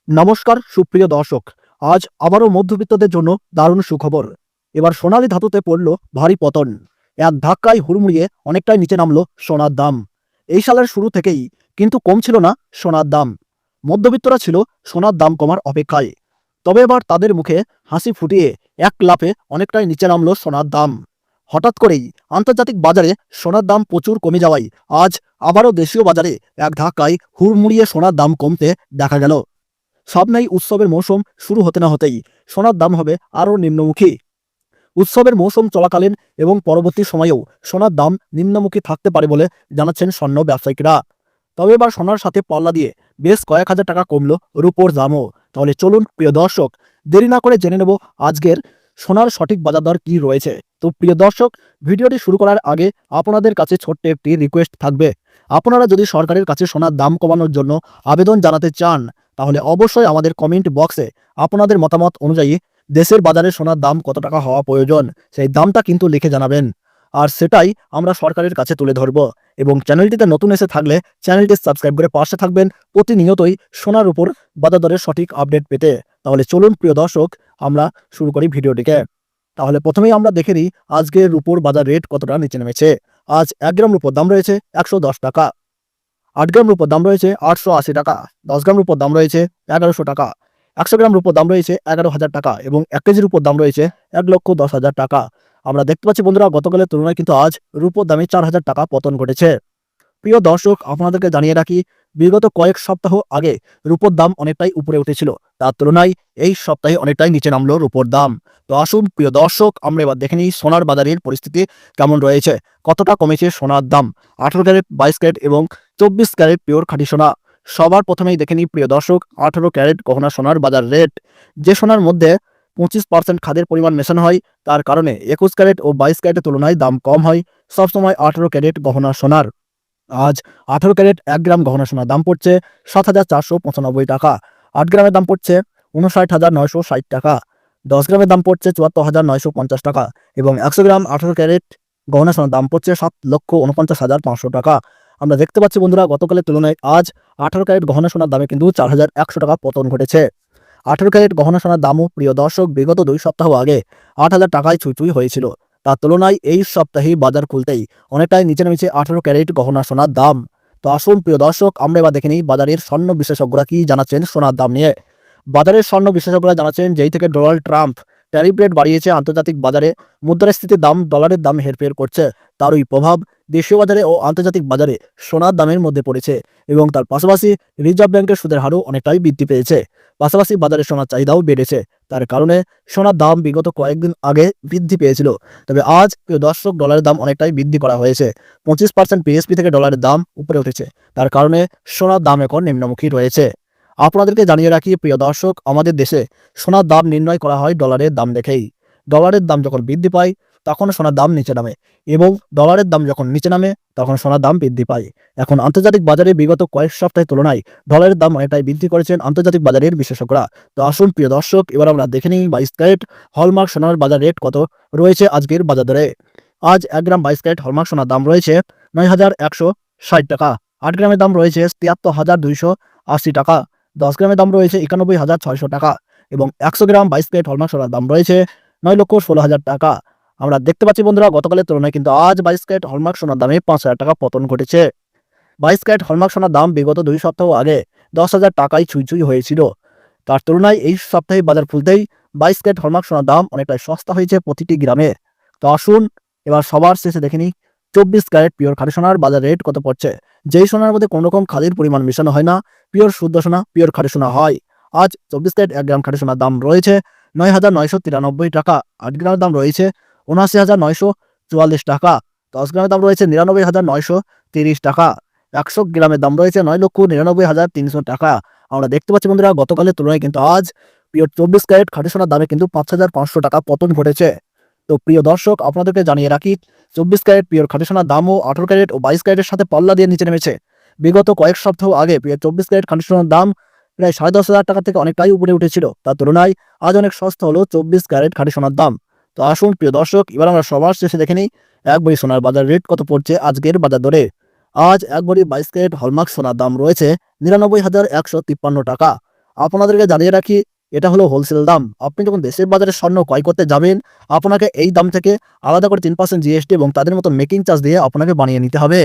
নমস্কার সুপ্রিয় দর্শক। আজ আবারও মধ্যবিত্তদের জন্য দারুণ সুখবর। এবার সোনালী ধাতুতে পড়ল ভারী পতন। এক ধাক্কায় হুড়মুড়িয়ে অনেকটাই নিচে নামল সোনার দাম। এই সালের শুরু থেকেই কিন্তু কমছিল না সোনার দাম। মধ্যবিত্তরা ছিল সোনার দাম কমার অপেক্ষায়। তবে এবার তাদের মুখে হাসি ফুটিয়ে এক লাফে অনেকটাই নিচে নামল সোনার দাম। হঠাৎ করেই আন্তর্জাতিক বাজারে সোনার দাম প্রচুর কমে যাওয়ায় আজ আবারও দেশীয় বাজারে এক ধাক্কায় হুড়মুড়িয়ে সোনার দাম কমতে দেখা গেল। সামনেই উৎসবের মৌসুম শুরু হতে না হতেই সোনার দাম হবে আরও নিম্নমুখী। উৎসবের মৌসুম চলাকালীন এবং পরবর্তী সময়েও সোনার দাম নিম্নমুখী থাকতে পারে বলে জানাচ্ছেন স্বর্ণ ব্যবসায়িকরা। তবে এবার সোনার সাথে পাল্লা দিয়ে বেশ কয়েক হাজার টাকা কমলো রূপোর দামও। তাহলে চলুন প্রিয় দর্শক, দেরি না করে জেনে নেব আজকের সোনার সঠিক বাজার দর কী রয়েছে। তো প্রিয় দর্শক, ভিডিওটি শুরু করার আগে আপনাদের কাছে ছোট্ট একটি রিকোয়েস্ট থাকবে। আপনারা যদি সরকারের কাছে সোনার দাম কমানোর জন্য আবেদন জানাতে চান, তাহলে অবশ্যই আমাদের কমেন্ট বক্সে আপনাদের মতামত অনুযায়ী দেশের বাজারে সোনার দাম কত টাকা হওয়া প্রয়োজন সেই দামটা কিন্তু লিখে জানাবেন। আর সেটাই আমরা সরকারের কাছে তুলে ধরব। এবং চ্যানেলটিতে নতুন এসে থাকলে চ্যানেলটি সাবস্ক্রাইব করে পাশে থাকবেন প্রতিনিয়তই সোনার উপর বাজার দরের সঠিক আপডেট পেতে। তাহলে চলুন প্রিয় দর্শক, আমরা শুরু করি ভিডিওটিকে। তাহলে প্রথমেই আমরা দেখে নিই আজকের রুপোর বাজার রেট কতটা নিচে নেমেছে। আজ 1 গ্রাম রুপোর দাম রয়েছে 110 টাকা। 8 গ্রাম রুপোর দাম রয়েছে 880 টাকা। 10 গ্রাম রুপোর দাম রয়েছে 1100 টাকা। 100 গ্রাম রুপোর দাম রয়েছে 11,000 টাকা এবং 1 কেজির রুপোর দাম রয়েছে 1,10,000 টাকা। আমরা দেখতে পাচ্ছি বন্ধুরা, গতকালের তুলনায় কিন্তু আজ রুপোর দামে 4,000 টাকা পতন ঘটেছে। প্রিয় দর্শক, আপনাদেরকে জানিয়ে রাখি, বিগত কয়েক সপ্তাহ আগে রুপোর দাম অনেকটাই উপরে উঠেছিল, তার তুলনায় এই সপ্তাহে অনেকটাই নিচে নামলো রুপোর দাম। তো আসুন প্রিয় দর্শক, আমরা এবার দেখে নিই সোনার বাজারের পরিস্থিতি কেমন রয়েছে, কতটা কমেছে সোনার দাম। 18 ক্যারেট, 22 ক্যারেট এবং 24 ক্যারেট পিওর খাঁটি সোনা। সবার প্রথমেই দেখে নিই প্রিয় দর্শক 18 ক্যারেট গহনা সোনার বাজার রেট। যে সোনার মধ্যে 25% খাদের পরিমাণ মেশানো হয়, তার কারণে 21 ক্যারেট ও 22 ক্যারেটের তুলনায় দাম কম হয় সবসময় 18 ক্যারেট গহনা সোনার। আজ 18 ক্যারেট 1 গ্রাম গহনা সোনার দাম পড়ছে 7,495 টাকা। 8 গ্রামের দাম পড়ছে 59,960 টাকা। 10 গ্রামের দাম পড়ছে 74,950 টাকা এবং 100 গ্রাম 18 ক্যারেট গহনা সোনার দাম পড়ছে 7,49,500 টাকা। আমরা দেখতে পাচ্ছি বন্ধুরা, গতকালের তুলনায় আজ 18 ক্যারেট গহনা সোনার দামে কিন্তু 4,100 টাকা পতন ঘটেছে। 18 ক্যারেট গহনা সোনার দামও প্রিয় দর্শক বিগত 2 সপ্তাহ আগে 8,000 টাকায় ছুঁই হয়েছিল। তার তুলনায় এই সপ্তাহে বাজার খুলতেই অনেকটাই নিচে নেমেছে 18 ক্যারেট গহনা সোনার দাম। তো আসুন প্রিয় দর্শক, আমরা এবার দেখে নিই বাজারের স্বর্ণ বিশেষজ্ঞরা কি জানাচ্ছেন সোনার দাম নিয়ে। বাজারের স্বর্ণ বিশেষজ্ঞরা জানাচ্ছেন, যেই থেকে ডোনাল্ড ট্রাম্প ট্যারিফ রেট বাড়িয়েছে, আন্তর্জাতিক বাজারে মুদ্রাস্ফীতির দাম ডলারের দাম হেরফের করছে। তারই প্রভাব দেশীয় বাজারে ও আন্তর্জাতিক বাজারে সোনার দামের মধ্যে পড়েছে এবং তার পাশাপাশি রিজার্ভ ব্যাংকের সুদের হারও অনেকটাই বৃদ্ধি পেয়েছে। পাশাপাশি বাজারে সোনার চাহিদাও বেড়েছে। তার কারণে সোনার দাম বিগত কয়েকদিন আগে বৃদ্ধি পেয়েছিল, তবে আজ প্রিয় দর্শক ডলারের দাম অনেকটাই বৃদ্ধি করা হয়েছে। 25% পিএসপি থেকে ডলারের দাম উপরে উঠেছে। তার কারণে সোনার দাম এখন নিম্নমুখী রয়েছে। আপনাদেরকে জানিয়ে রাখি প্রিয় দর্শক, আমাদের দেশে সোনার দাম নির্ণয় করা হয় ডলারের দাম দেখেই। ডলারের দাম যখন বৃদ্ধি পায় তখন সোনার দাম নিচে নামে এবং ডলারের দাম যখন নিচে নামে তখন সোনার দাম বৃদ্ধি পায়। এখন আন্তর্জাতিক বাজারে বিগত কয়েক সপ্তাহের তুলনায় ডলারের দাম অনেকটাই বৃদ্ধি করেছেন আন্তর্জাতিক বাজারের বিশেষজ্ঞরা। তো আসুন প্রিয় দর্শক, এবার আমরা দেখে নিই 22 ক্যারেট হলমার্ক সোনার বাজার রেট কত রয়েছে আজকের বাজার দরে। আজ 1 গ্রাম 22 ক্যারেট হলমার্ক সোনার দাম রয়েছে 9,160 টাকা। 8 গ্রামের দাম রয়েছে 73,280 টাকা। 10 গ্রামের দাম রয়েছে 91,600 টাকা এবং 100 গ্রাম 22 ক্যারেট হলমার্ক সোনার দাম রয়েছে 9,16,000 টাকা। আমরা দেখতে পাচ্ছি বন্ধুরা, গতকালের তুলনায় কিন্তু আজ 22 ক্যারেট হলমার্ক সোনার দামে 5,000 টাকা পতন ঘটেছে। 22 ক্যারেট হলমার্ক সোনার দাম বিগত 2 সপ্তাহ আগে 10,000 টাকায় ছুঁই হয়েছিল। তার তুলনায় এই সপ্তাহে বাজার খুলতেই 22 ক্যারেট হলমার্ক সোনার দাম অনেকটাই সস্তা হয়েছে প্রতিটি গ্রামে। তো আসুন এবার সবার শেষে দেখে নিই 24 ক্যারেট পিওর খাঁটি সোনার বাজার রেট কত পড়ছে। যেই সোনার মধ্যে কোনো রকম খাদের পরিমাণ মেশানো হয় না, পিওর শুদ্ধ সোনা, পিওর খাঁটি সোনা হয়। আজ 24 ক্যারেট 1 গ্রাম খাঁটি সোনার দাম রয়েছে 9,993 টাকা। 8 গ্রামের দাম রয়েছে 79,944 টাকা। 10 গ্রামের দাম রয়েছে 99,930 টাকা। 100 গ্রামের দাম রয়েছে 9,99,300 টাকা। আমরা দেখতে পাচ্ছি বন্ধুরা, গতকালের তুলনায় কিন্তু আজ পিওর 24 ক্যারেট খাঁটি সোনার দামে কিন্তু 5,500 টাকা পতন ঘটেছে। তো প্রিয় দর্শক, আপনাদেরকে জানিয়ে রাখি 24 ক্যারেট পিওর খাঁটি সোনার দামও 18 ক্যারেট ও 22 ক্যারেটের সাথে পাল্লা দিয়ে নিচে নেমেছে। বিগত কয়েক সপ্তাহ আগে পিওর 24 ক্যারেট খাঁটি সোনার দাম প্রায় 10,500 টাকা থেকে অনেকটাই উপরে উঠেছিল। তার তুলনায় আজ অনেক সস্তা হলো 24 ক্যারেট খাঁটি সোনার দাম। তো আসুন প্রিয় দর্শক, এবার আমরা সবার শেষে দেখে নিই এক ভরি সোনার বাজার রেট কত পড়ছে আজকের বাজার দরে। আজ এক ভরি 22 ক্যারেট হলমার্ক সোনার দাম রয়েছে 99,153 টাকা। আপনাদেরকে জানিয়ে রাখি, এটা হলো হোলসেল দাম। আপনি যখন দেশের বাজারে স্বর্ণ ক্রয় করতে যাবেন, আপনাকে এই দাম থেকে আলাদা করে 3% জিএসটি এবং তাদের মতো মেকিং চার্জ দিয়ে আপনাকে বানিয়ে নিতে হবে।